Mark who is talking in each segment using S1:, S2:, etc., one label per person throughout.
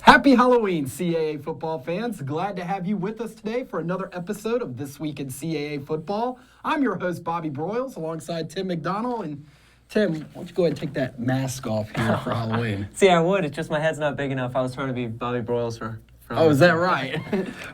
S1: Happy Halloween, CAA football fans. Glad to have you with us today for another episode of This Week in CAA Football. I'm your host, Bobby Broyles, alongside Tim McDonald. And Tim, why don't you go ahead and take that mask off here for Halloween?
S2: See, I would. It's just my head's not big enough. I was trying to be Bobby Broyles for
S1: Oh, is that right?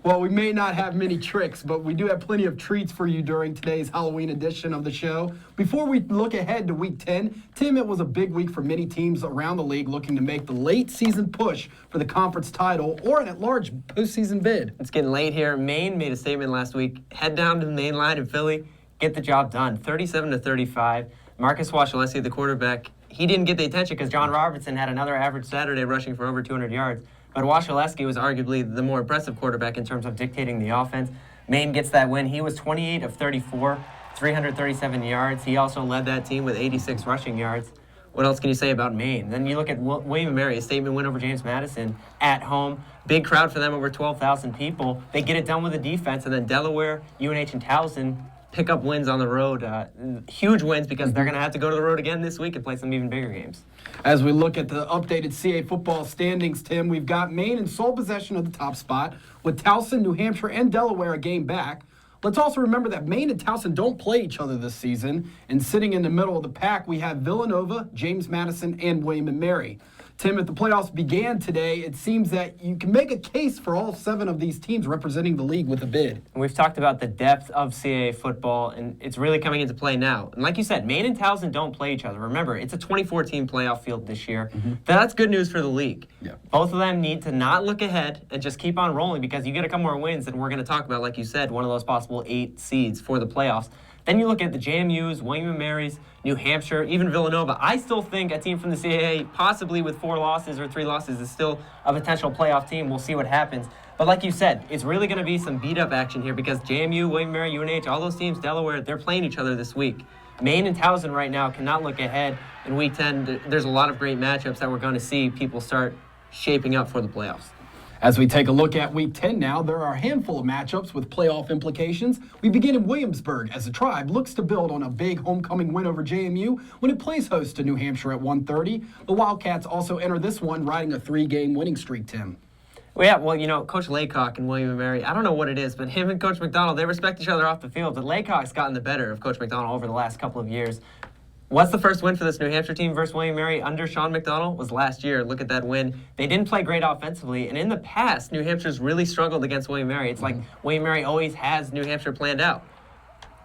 S1: Well, we may not have many tricks, but we do have plenty of treats for you during today's Halloween edition of the show. Before we look ahead to Week 10, Tim, it was a big week for many teams around the league looking to make the late season push for the conference title or an at-large postseason bid.
S2: It's getting late here. Maine made a statement last week. Head down to the main line in Philly, get the job done. 37-35. Marcus Washaleski, the quarterback, he didn't get the attention because John Robertson had another average Saturday rushing for over 200 yards. But Washaleski was arguably the more impressive quarterback in terms of dictating the offense. Maine gets that win. He was 28 of 34, 337 yards. He also led that team with 86 rushing yards. What else can you say about Maine? Then you look at William & Mary, a statement win over James Madison at home. Big crowd for them, over 12,000 people. They get it done with the defense. And then Delaware, UNH, and Towson pick up wins on the road. Huge wins because they're going to have to go to the road again this week and play some even bigger games.
S1: As we look at the updated CA football standings, Tim, we've got Maine in sole possession of the top spot with Towson, New Hampshire, and Delaware a game back. Let's also remember that Maine and Towson don't play each other this season. And sitting in the middle of the pack, we have Villanova, James Madison, and William & Mary. Tim, if the playoffs began today, it seems that you can make a case for all 7 of these teams representing the league with a bid.
S2: We've talked about the depth of CAA football, and it's really coming into play now. And like you said, Maine and Towson don't play each other. Remember, it's a 24-team playoff field this year. That's good news for the league.
S1: Yeah.
S2: Both of them need to not look ahead and just keep on rolling because you get a couple more wins, and we're going to talk about, like you said, one of those possible 8 seeds for the playoffs. Then you look at the JMUs, William & Mary's, New Hampshire, even Villanova. I still think a team from the CAA, possibly with 4 losses or 3 losses, is still a potential playoff team. We'll see what happens. But like you said, it's really going to be some beat-up action here because JMU, William & Mary, UNH, all those teams, Delaware, they're playing each other this week. Maine and Towson right now cannot look ahead. In Week 10, there's a lot of great matchups that we're going to see people start shaping up for the playoffs.
S1: As we take a look at Week 10 now, there are a handful of matchups with playoff implications. We begin in Williamsburg as the Tribe looks to build on a big homecoming win over JMU when it plays host to New Hampshire at 1:30. The Wildcats also enter this one riding a 3-game winning streak, Tim.
S2: Well, Coach Laycock and William & Mary, I don't know what it is, but him and Coach McDonald, they respect each other off the field. But Laycock's gotten the better of Coach McDonald over the last couple of years. What's the first win for this New Hampshire team versus William & Mary under Sean McDonald? Was last year. Look at that win. They didn't play great offensively, and in the past, New Hampshire's really struggled against William & Mary. It's like William & Mary always has New Hampshire planned out.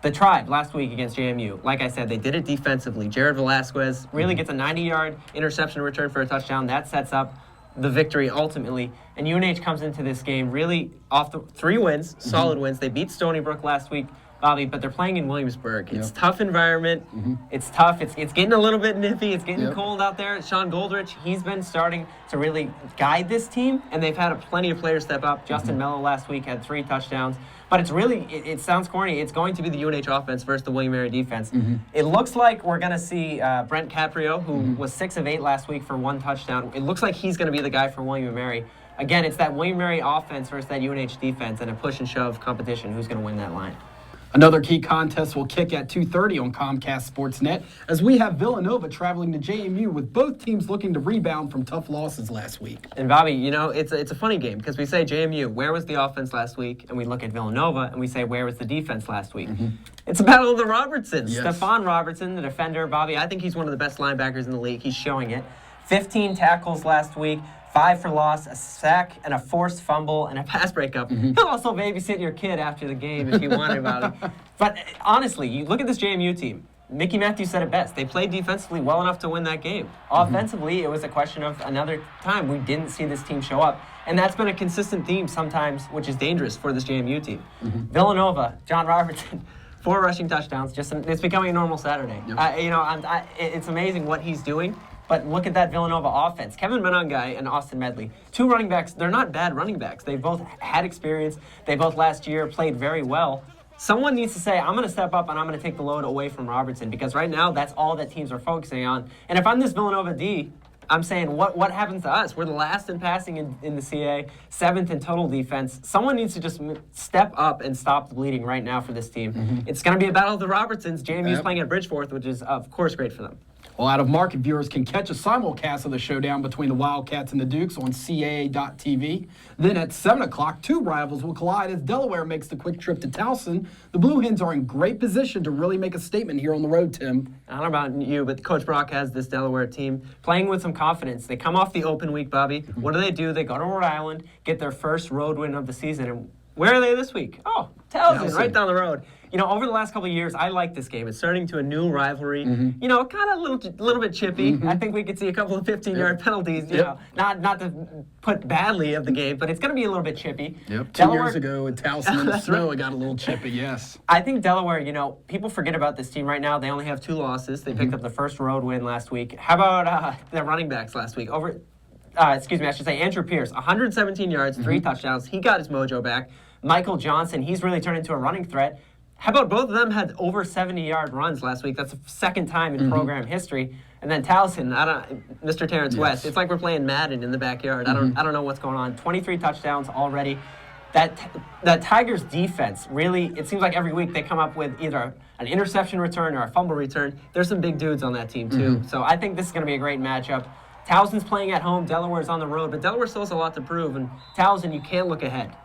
S2: The Tribe last week against JMU, like I said, they did it defensively. Jared Velasquez really gets a 90-yard interception return for a touchdown. That sets up the victory ultimately. And UNH comes into this game really off the 3 wins, solid wins. They beat Stony Brook last week, Bobby, but they're playing in Williamsburg. It's a tough environment. It's tough. It's getting a little bit nippy. It's getting cold out there. Sean Goldrich, he's been starting to really guide this team, and they've had plenty of players step up. Justin Mello last week had 3 touchdowns. But it's really, it sounds corny, it's going to be the UNH offense versus the William & Mary defense. It looks like we're going to see Brent Caprio, who was 6 of 8 last week for 1 touchdown. It looks like he's going to be the guy for William & Mary. Again, it's that William & Mary offense versus that UNH defense and a push and shove competition. Who's going to win that line?
S1: Another key contest will kick at 2:30 on Comcast Sportsnet as we have Villanova traveling to JMU with both teams looking to rebound from tough losses last week.
S2: And Bobby, it's a funny game because we say JMU, where was the offense last week? And we look at Villanova and we say, where was the defense last week? It's a battle of the Robertsons.
S1: Yes.
S2: Stephon Robertson, the defender. Bobby, I think he's one of the best linebackers in the league. He's showing it. 15 tackles last week. 5 for loss, a sack, and a forced fumble, and a pass breakup. He'll also babysit your kid after the game if you want about it. But honestly, you look at this JMU team. Mickey Matthews said it best. They played defensively well enough to win that game. Offensively, it was a question of another time we didn't see this team show up. And that's been a consistent theme sometimes, which is dangerous for this JMU team. Villanova, John Robertson, 4 rushing touchdowns. It's becoming a normal Saturday. It's amazing what he's doing. But look at that Villanova offense. Kevin Monangai and Austin Medley, 2 running backs. They're not bad running backs. They both had experience. They both last year played very well. Someone needs to say, I'm going to step up and I'm going to take the load away from Robertson because right now that's all that teams are focusing on. And if I'm this Villanova D, I'm saying, what happens to us? We're the last in passing in the CA, 7th in total defense. Someone needs to just step up and stop the bleeding right now for this team. It's going to be a battle of the Robertsons. JMU's playing at Bridgeforth, which is, of course, great for them.
S1: Well, out of market, viewers can catch a simulcast of the showdown between the Wildcats and the Dukes on CAA.TV. Then at 7 o'clock, two rivals will collide as Delaware makes the quick trip to Towson. The Blue Hens are in great position to really make a statement here on the road, Tim.
S2: I don't know about you, but Coach Brock has this Delaware team playing with some confidence. They come off the open week, Bobby. What do? They go to Rhode Island, get their first road win of the season. And where are they this week? Oh, Towson, right down the road. You know, over the last couple of years, I like this game. It's turning to a new rivalry. You know, kind of a little bit chippy. I think we could see a couple of 15-yard penalties. You know, not to put badly of the game, but it's going to be a little bit chippy.
S1: Yep. 2 years ago in Towson in the snow, it got a little chippy. Yes.
S2: I think Delaware. You know, people forget about this team right now. They only have 2 losses. They picked up the first road win last week. How about their running backs last week? I should say Andrew Pierce, 117 yards, 3 touchdowns. He got his mojo back. Michael Johnson, he's really turned into a running threat. How about both of them had over 70-yard runs last week? That's the second time in program history. And then Towson, Mr. Terrence West. It's like we're playing Madden in the backyard. I don't know what's going on. 23 touchdowns already. That Tigers defense really, it seems like every week they come up with either an interception return or a fumble return. There's some big dudes on that team too. So I think this is going to be a great matchup. Towson's playing at home. Delaware's on the road, but Delaware still has a lot to prove. And Towson, you can't look ahead.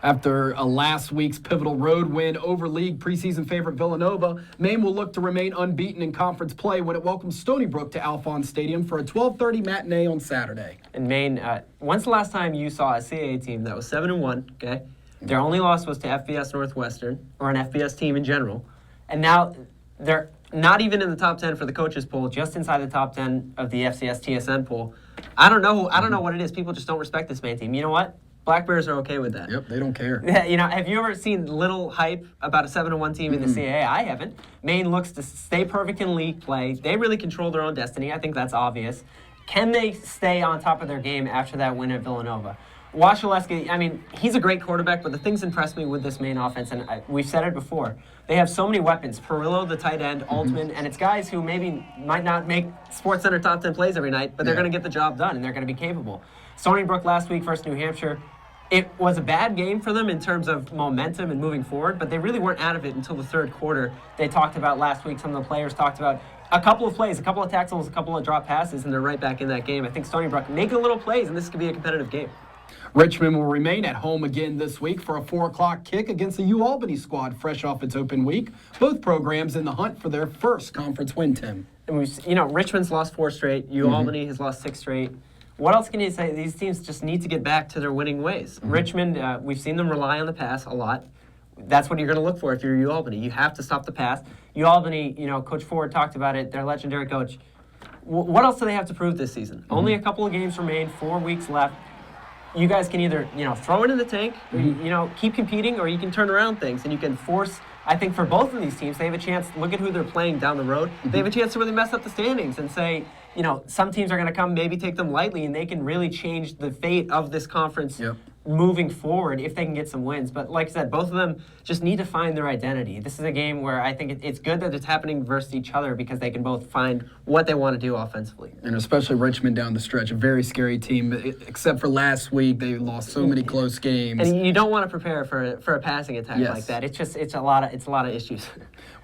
S1: After last week's pivotal road win over league preseason favorite Villanova, Maine will look to remain unbeaten in conference play when it welcomes Stony Brook to Alphon Stadium for a 12:30 matinee on Saturday.
S2: In Maine, when's the last time you saw a CAA team that was 7-1, okay? Their only loss was to FBS Northwestern, or an FBS team in general, and now they're not even in the top 10 for the coaches poll, just inside the top 10 of the FCS TSN poll. I don't know what it is. People just don't respect this Maine team. You know what? Black Bears are okay with that.
S1: Yep, they don't care.
S2: You know, have you ever seen little hype about a 7-1 team in the CAA? I haven't. Maine looks to stay perfect in league play. They really control their own destiny. I think that's obvious. Can they stay on top of their game after that win at Villanova? Washaleski, I mean, he's a great quarterback, but the things impress me with this Maine offense, and we've said it before, they have so many weapons. Perillo, the tight end, Altman, and it's guys who maybe might not make SportsCenter top 10 plays every night, but they're going to get the job done, and they're going to be capable. Stony Brook last week versus New Hampshire. It was a bad game for them in terms of momentum and moving forward, but they really weren't out of it until the third quarter. They talked about last week, some of the players talked about a couple of plays, a couple of tackles, a couple of drop passes, and they're right back in that game. I think Stony Brook making little plays, and this could be a competitive game.
S1: Richmond will remain at home again this week for a 4 o'clock kick against the Albany squad fresh off its open week. Both programs in the hunt for their first conference win, Tim.
S2: And Richmond's lost 4 straight. Albany has lost 6 straight. What else can you say? These teams just need to get back to their winning ways. Richmond, we've seen them rely on the pass a lot. That's what you're going to look for if you're Albany. You have to stop the pass. Albany, Coach Ford talked about it, their legendary coach. What else do they have to prove this season? Only a couple of games remain, 4 weeks left. You guys can either, throw it in the tank, or, keep competing, or you can turn around things, and you can force, I think for both of these teams, they have a chance, look at who they're playing down the road, they have a chance to really mess up the standings and say, some teams are going to come, maybe take them lightly, and they can really change the fate of this conference moving forward if they can get some wins. But like I said, both of them just need to find their identity. This is a game where I think it's good that it's happening versus each other because they can both find what they want to do offensively.
S1: And especially Richmond down the stretch, a very scary team. Except for last week, they lost so many close games.
S2: And you don't want to prepare for a passing attack like that. It's a lot of issues.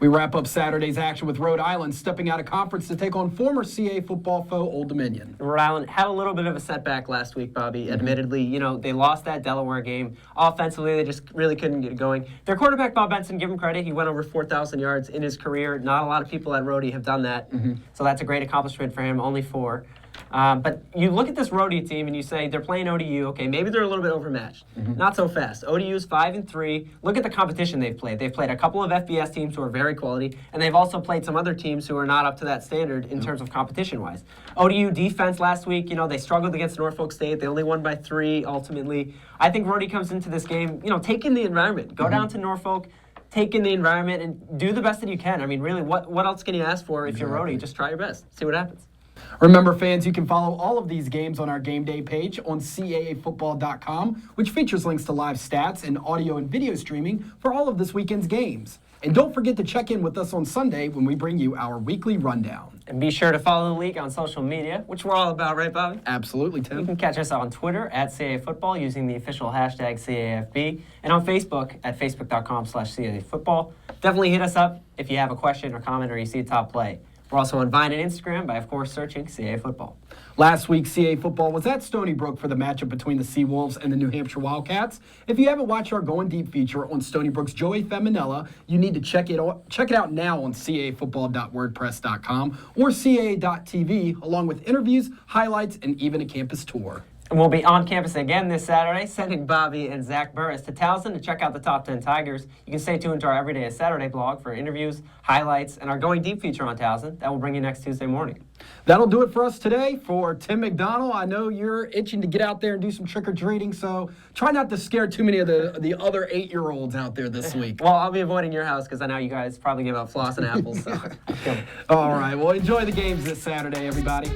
S1: We wrap up Saturday's action with Rhode Island stepping out of conference to take on former CA football foe Old Dominion.
S2: Rhode Island had a little bit of a setback last week, Bobby. Admittedly, they lost that Delaware game. Offensively, they just really couldn't get it going. Their quarterback, Bob Benson, give him credit. He went over 4,000 yards in his career. Not a lot of people at Rhode have done that. So that's a great accomplishment for him, only 4. But you look at this Rhode team and you say they're playing ODU. Okay, maybe they're a little bit overmatched. Not so fast. ODU's 5-3. Look at the competition they've played. They've played a couple of FBS teams who are very quality, and they've also played some other teams who are not up to that standard in terms of competition-wise. ODU defense last week, they struggled against Norfolk State. They only won by 3 ultimately. I think Rhode comes into this game, taking the environment. Go down to Norfolk, take in the environment, and do the best that you can. I mean, really, what else can you ask for if you're Rhode? Just try your best. See what happens.
S1: Remember, fans, you can follow all of these games on our game day page on CAAfootball.com, which features links to live stats and audio and video streaming for all of this weekend's games. And don't forget to check in with us on Sunday when we bring you our weekly rundown.
S2: And be sure to follow the league on social media, which we're all about, right, Bobby?
S1: Absolutely,
S2: You
S1: Tim.
S2: can catch us on Twitter at CAA Football using the official hashtag CAFB, and on Facebook at facebook.com/CAA Football. Definitely hit us up if you have a question or comment or you see a top play. We're also on Vine and Instagram by, of course, searching CAA Football.
S1: Last week, CAA football was at Stony Brook for the matchup between the Seawolves and the New Hampshire Wildcats. If you haven't watched our Going Deep feature on Stony Brook's Joey Feminella, you need to check it out now on caafootball.wordpress.com or caa.tv, along with interviews, highlights, and even a campus tour.
S2: And we'll be on campus again this Saturday, sending Bobby and Zach Burris to Towson to check out the top 10 Tigers. You can stay tuned to our Everyday is Saturday blog for interviews, highlights, and our Going Deep feature on Towson. That will bring you next Tuesday morning.
S1: That'll do it for us today. For Tim McDonald, I know you're itching to get out there and do some trick-or-treating, so try not to scare too many of the other 8-year-olds out there this week.
S2: Well, I'll be avoiding your house because I know you guys probably give out floss and apples. So.
S1: All right, well, enjoy the games this Saturday, everybody.